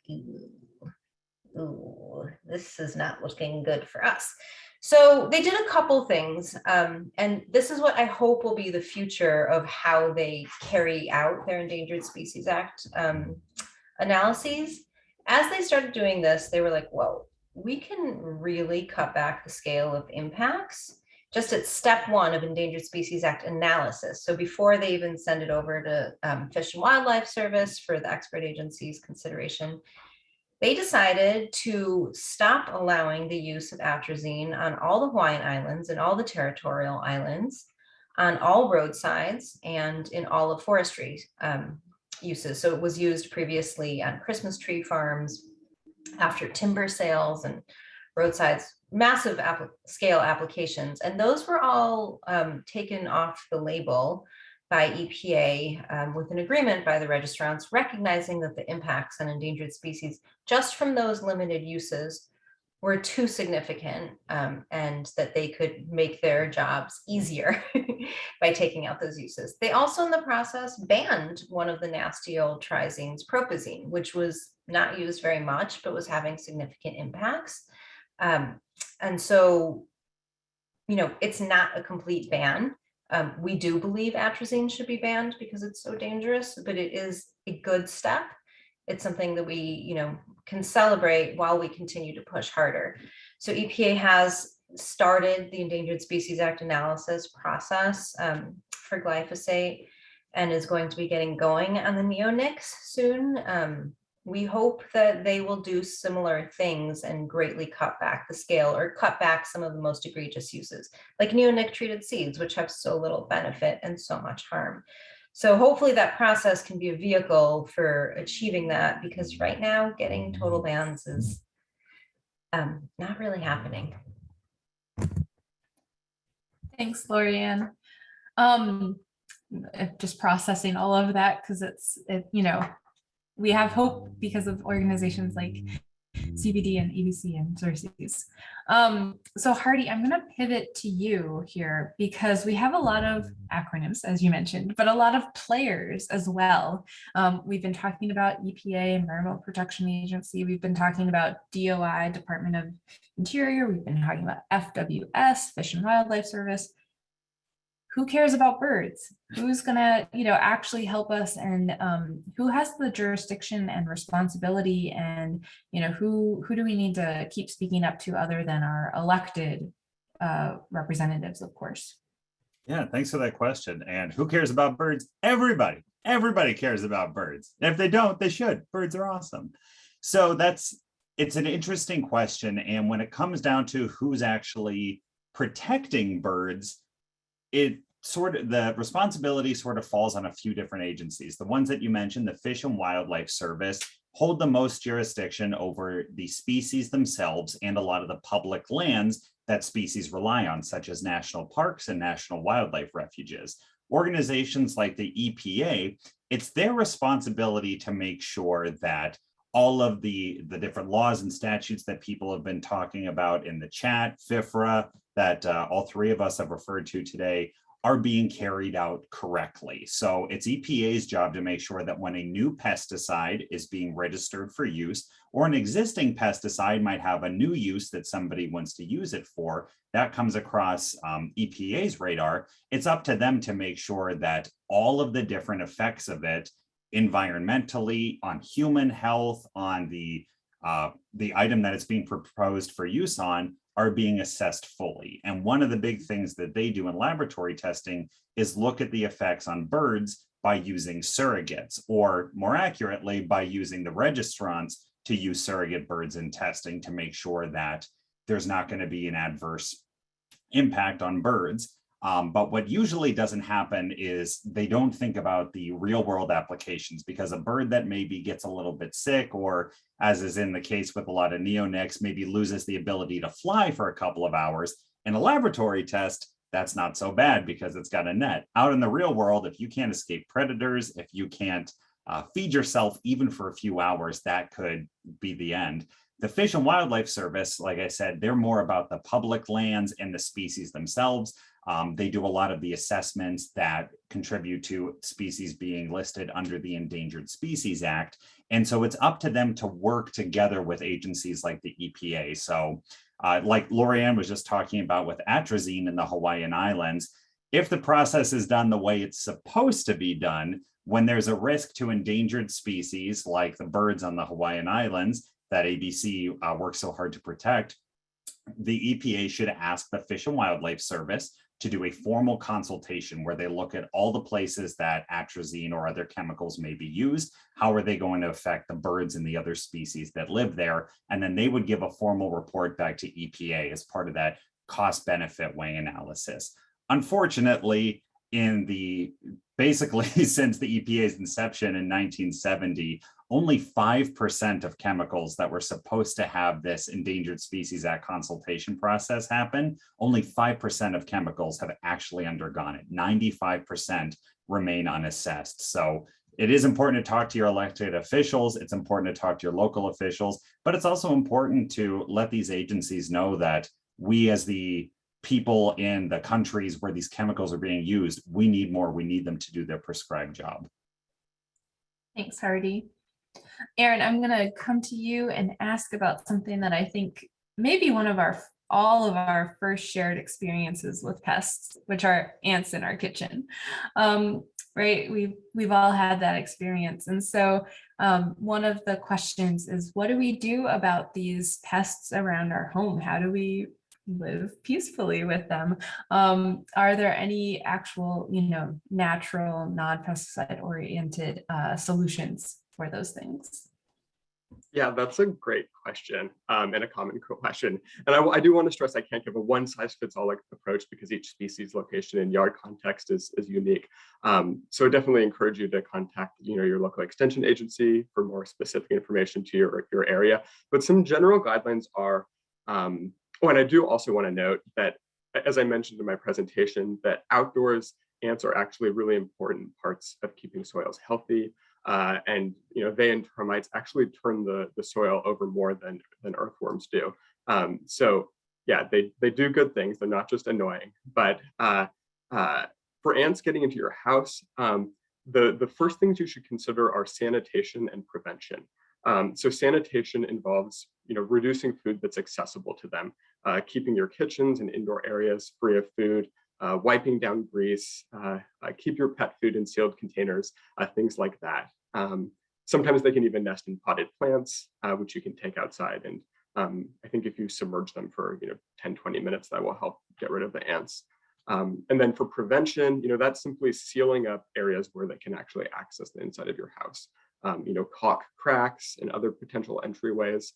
ooh, this is not looking good for us. So they did a couple things, and this is what I hope will be the future of how they carry out their Endangered Species Act analyses. As they started doing this, they were like, whoa, we can really cut back the scale of impacts just at step one of Endangered Species Act analysis. So before they even send it over to Fish and Wildlife Service for the expert agency's consideration, they decided to stop allowing the use of atrazine on all the Hawaiian Islands and all the territorial islands, on all roadsides, and in all of forestry uses. So it was used previously on Christmas tree farms, after timber sales and roadsides, massive scale applications. And those were all taken off the label by EPA with an agreement by the registrants, recognizing that the impacts on endangered species just from those limited uses were too significant, and that they could make their jobs easier by taking out those uses. They also in the process banned one of the nasty old trizines, propazine, which was not used very much, but was having significant impacts. And so, it's not a complete ban. We do believe atrazine should be banned because it's so dangerous, but it is a good step. It's something that we, can celebrate while we continue to push harder. So EPA has started the Endangered Species Act analysis process for glyphosate and is going to be getting going on the neonics soon. we hope that they will do similar things and greatly cut back the scale or cut back some of the most egregious uses, like neonic treated seeds, which have so little benefit and so much harm. So hopefully that process can be a vehicle for achieving that, because right now getting total bans is not really happening. Thanks, Lorianne. Just processing all of that, because we have hope because of organizations like CBD and ABC and Xerces. So Hardy, I'm going to pivot to you here because we have a lot of acronyms, as you mentioned, but a lot of players as well. We've been talking about EPA, Environmental Protection Agency. We've been talking about DOI, Department of Interior. We've been talking about FWS, Fish and Wildlife Service. Who cares about birds? Who's gonna, actually help us, and who has the jurisdiction and responsibility, and who do we need to keep speaking up to other than our elected representatives, of course? Yeah, thanks for that question. And who cares about birds? Everybody cares about birds. And if they don't, they should. Birds are awesome. So it's an interesting question. And when it comes down to who's actually protecting birds, the responsibility sort of falls on a few different agencies. The ones that you mentioned, the Fish and Wildlife Service, hold the most jurisdiction over the species themselves and a lot of the public lands that species rely on, such as national parks and national wildlife refuges. Organizations like the EPA, it's their responsibility to make sure that all of the different laws and statutes that people have been talking about in the chat, FIFRA, that all three of us have referred to today, are being carried out correctly. So it's EPA's job to make sure that when a new pesticide is being registered for use, or an existing pesticide might have a new use that somebody wants to use it for, that comes across EPA's radar. It's up to them to make sure that all of the different effects of it, environmentally, on human health, on the item that it's being proposed for use on, are being assessed fully. And one of the big things that they do in laboratory testing is look at the effects on birds by using surrogates, or more accurately, by using the registrants to use surrogate birds in testing to make sure that there's not going to be an adverse impact on birds. But what usually doesn't happen is they don't think about the real world applications, because a bird that maybe gets a little bit sick, or as is in the case with a lot of neonics, maybe loses the ability to fly for a couple of hours. In a laboratory test, that's not so bad because it's got a net. Out in the real world, if you can't escape predators, if you can't feed yourself even for a few hours, that could be the end. The Fish and Wildlife Service, like I said, they're more about the public lands and the species themselves. They do a lot of the assessments that contribute to species being listed under the Endangered Species Act. And so it's up to them to work together with agencies like the EPA. So like Lorianne was just talking about with atrazine in the Hawaiian Islands, if the process is done the way it's supposed to be done, when there's a risk to endangered species like the birds on the Hawaiian Islands that ABC works so hard to protect, the EPA should ask the Fish and Wildlife Service to do a formal consultation where they look at all the places that atrazine or other chemicals may be used. How are they going to affect the birds and the other species that live there? And then they would give a formal report back to EPA as part of that cost benefit weighing analysis. Unfortunately, basically since the EPA's inception in 1970, only 5% of chemicals that were supposed to have this Endangered Species Act consultation process happen, only 5% of chemicals have actually undergone it. 95% remain unassessed. So it is important to talk to your elected officials. It's important to talk to your local officials, but it's also important to let these agencies know that we, as the people in the countries where these chemicals are being used, we need more. We need them to do their prescribed job. Thanks, Hardy. Erin, I'm going to come to you and ask about something that I think may be all of our first shared experiences with pests, which are ants in our kitchen. Right? We've all had that experience. And so one of the questions is, what do we do about these pests around our home? How do we live peacefully with them? Are there any actual, natural, non-pesticide oriented solutions for those things? Yeah, that's a great question and a common question. And I do want to stress I can't give a one size fits all approach because each species location and yard context is unique. So I definitely encourage you to contact your local extension agency for more specific information to your area. But some general guidelines are, oh, and I do also want to note that, as I mentioned in my presentation, that outdoors ants are actually really important parts of keeping soils healthy. And they and termites actually turn the soil over more than earthworms do. So yeah, they do good things. They're not just annoying. But for ants getting into your house, the first things you should consider are sanitation and prevention. So sanitation involves reducing food that's accessible to them, keeping your kitchens and indoor areas free of food, wiping down grease, keep your pet food in sealed containers, things like that. Sometimes they can even nest in potted plants, which you can take outside. And I think if you submerge them for 10, 20 minutes, that will help get rid of the ants. And then for prevention, that's simply sealing up areas where they can actually access the inside of your house. Caulk cracks and other potential entryways.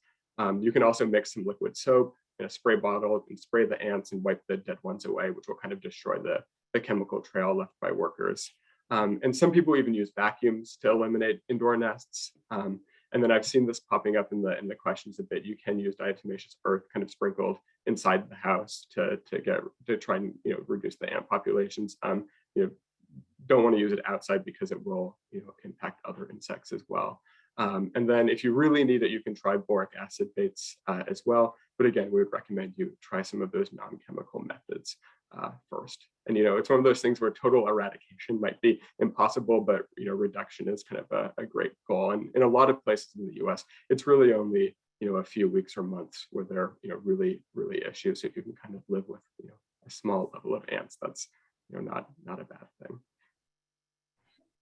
You can also mix some liquid soap in a spray bottle and spray the ants and wipe the dead ones away, which will kind of destroy the chemical trail left by workers. And some people even use vacuums to eliminate indoor nests. And then I've seen this popping up in the questions a bit. You can use diatomaceous earth kind of sprinkled inside the house to try and reduce the ant populations. Don't want to use it outside because it will impact other insects as well. And then if you really need it, you can try boric acid baits as well. But again, we would recommend you try some of those non-chemical methods first. And it's one of those things where total eradication might be impossible, but reduction is kind of a great goal. And in a lot of places in the US, it's really only a few weeks or months where there are really issues. So if you can kind of live with a small level of ants, that's not a bad thing.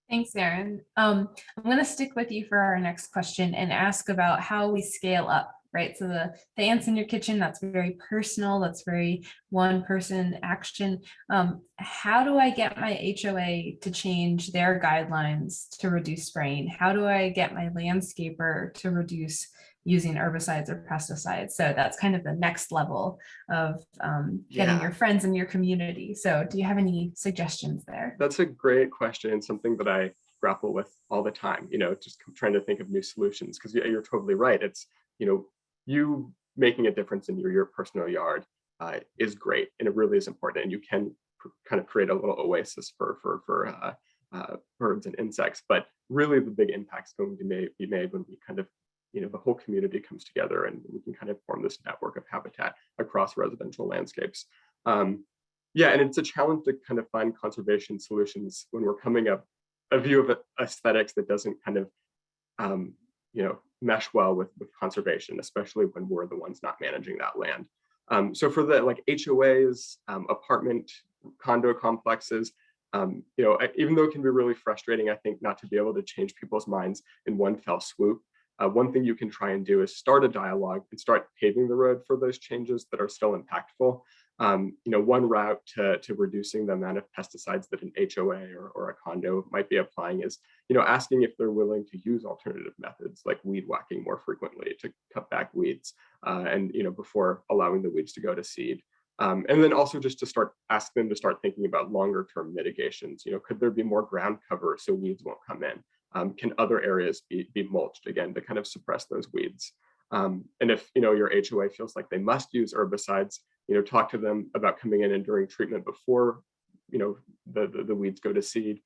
Thanks, Aaron. I'm going to stick with you for our next question and ask about how we scale up, right? So the ants in your kitchen, that's very personal. That's very one person action. How do I get my HOA to change their guidelines to reduce spraying? How do I get my landscaper to reduce using herbicides or pesticides? So that's kind of the next level of getting your friends in your community. So do you have any suggestions there? That's a great question and something that I grapple with all the time, just trying to think of new solutions, because you're totally right. It's, you making a difference in your personal yard is great, and it really is important. And you can kind of create a little oasis for birds and insects, but really the big impact's going to be made when we kind of the whole community comes together and we can kind of form this network of habitat across residential landscapes. Yeah, and it's a challenge to kind of find conservation solutions when we're coming up a view of aesthetics that doesn't kind of, mesh well with conservation, especially when we're the ones not managing that land. So for the HOAs, apartment, condo complexes, even though it can be really frustrating, I think, not to be able to change people's minds in one fell swoop. One thing you can try and do is start a dialogue and start paving the road for those changes that are still impactful. One route to reducing the amount of pesticides that an HOA or a condo might be applying is, asking if they're willing to use alternative methods like weed whacking more frequently to cut back weeds, and before allowing the weeds to go to seed. And then also just to ask them to start thinking about longer term mitigations. Could there be more ground cover so weeds won't come in? Can other areas be mulched again to kind of suppress those weeds? And if your HOA feels like they must use herbicides, talk to them about coming in and during treatment before the weeds go to seed.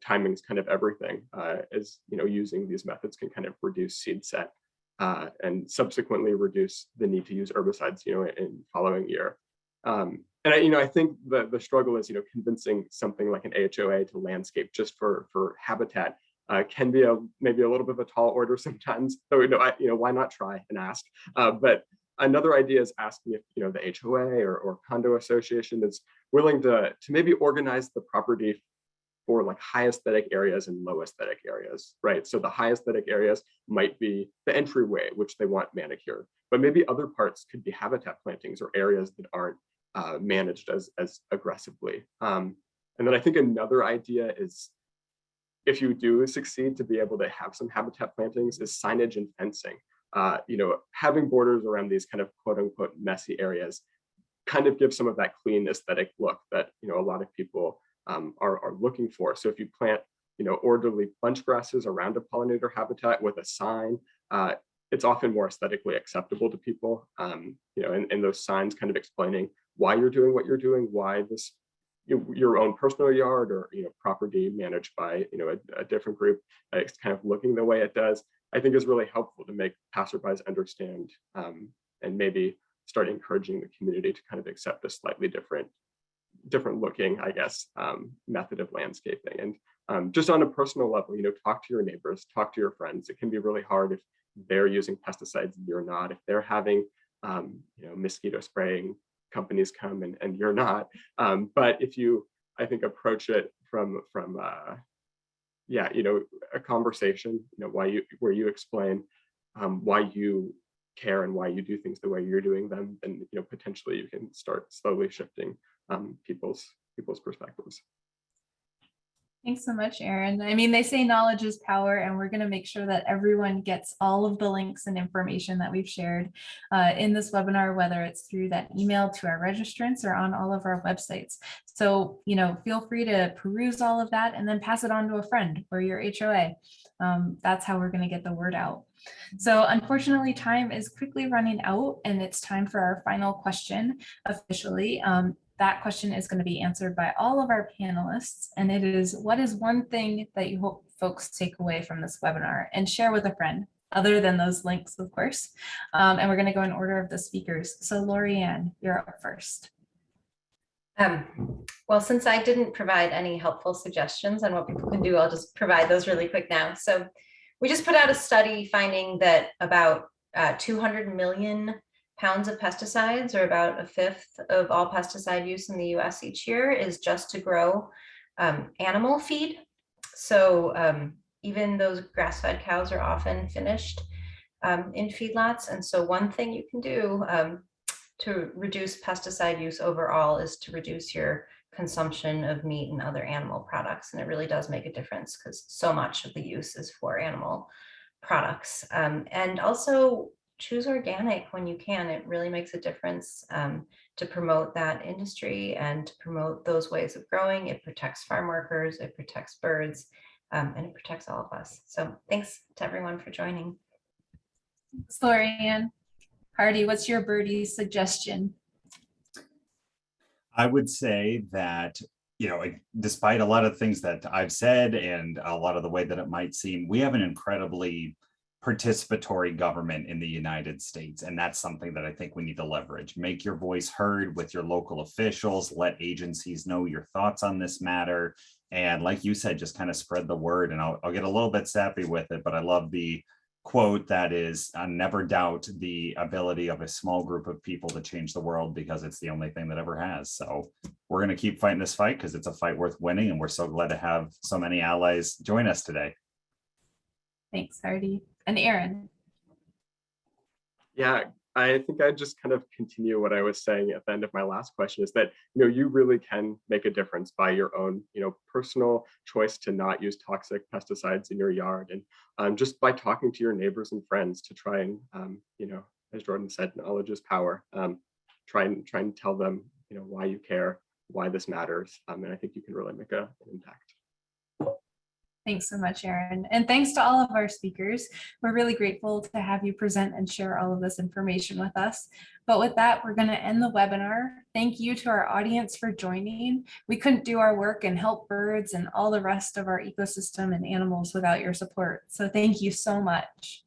Timing's kind of everything. As using these methods can kind of reduce seed set and subsequently reduce the need to use herbicides in following year. And I think the struggle is convincing something like an HOA to landscape just for habitat can be maybe a little bit of a tall order sometimes. So why not try and ask? But another idea is asking if the HOA or condo association is willing to maybe organize the property for like high aesthetic areas and low aesthetic areas, right? So the high aesthetic areas might be the entryway, which they want manicured, but maybe other parts could be habitat plantings or areas that aren't managed as aggressively. And then I think another idea is if you do succeed to be able to have some habitat plantings is signage and fencing. Having borders around these kind of quote unquote messy areas kind of gives some of that clean aesthetic look that a lot of people are looking for. So if you plant orderly bunch grasses around a pollinator habitat with a sign, it's often more aesthetically acceptable to people. And those signs kind of explaining why you're doing what you're doing, why this your own personal yard or property managed by a different group it's kind of looking the way it does, I think is really helpful to make passerbys understand and maybe start encouraging the community to kind of accept a slightly different looking, I guess, method of landscaping. And just on a personal level, talk to your neighbors, talk to your friends. It can be really hard if they're using pesticides and you're not, if they're having mosquito spraying companies come and you're not. But if you, I think, approach it from a conversation, where you explain why you care and why you do things the way you're doing them, then potentially you can start slowly shifting people's perspectives. Thanks so much, Erin. I mean, they say knowledge is power, and we're going to make sure that everyone gets all of the links and information that we've shared in this webinar, whether it's through that email to our registrants or on all of our websites. So, feel free to peruse all of that and then pass it on to a friend or your HOA. That's how we're going to get the word out. So unfortunately, time is quickly running out, and it's time for our final question officially. That question is going to be answered by all of our panelists, and it is, what is one thing that you hope folks take away from this webinar and share with a friend, other than those links, of course. And we're going to go in order of the speakers. So Lorianne, you're up first. Well, since I didn't provide any helpful suggestions on what people can do, I'll just provide those really quick now. So we just put out a study finding that about 200 million pounds of pesticides, or about a fifth of all pesticide use in the US each year, is just to grow animal feed. So even those grass-fed cows are often finished in feedlots. And so one thing you can do to reduce pesticide use overall is to reduce your consumption of meat and other animal products. And it really does make a difference because so much of the use is for animal products. And also choose organic when you can. It really makes a difference to promote that industry and to promote those ways of growing. It protects farm workers, it protects birds, and it protects all of us. So thanks to everyone for joining. Thanks, Lorianne. Hardy, what's your birdie suggestion? I would say that, despite a lot of things that I've said and a lot of the way that it might seem, we have an incredibly participatory government in the United States. And that's something that I think we need to leverage. Make your voice heard with your local officials, let agencies know your thoughts on this matter. And like you said, just kind of spread the word. And I'll get a little bit sappy with it, but I love the quote that is, never doubt the ability of a small group of people to change the world, because it's the only thing that ever has. So we're going to keep fighting this fight because it's a fight worth winning. And we're so glad to have so many allies join us today. Thanks, Hardy. And Erin. Yeah, I think I just kind of continue what I was saying at the end of my last question, is that you really can make a difference by your own personal choice to not use toxic pesticides in your yard, and just by talking to your neighbors and friends to try and as Jordan said, knowledge is power. Try and tell them why you care, why this matters, and I think you can really make an impact. Thanks so much, Erin. And thanks to all of our speakers. We're really grateful to have you present and share all of this information with us. But with that, we're going to end the webinar. Thank you to our audience for joining. We couldn't do our work and help birds and all the rest of our ecosystem and animals without your support. So thank you so much.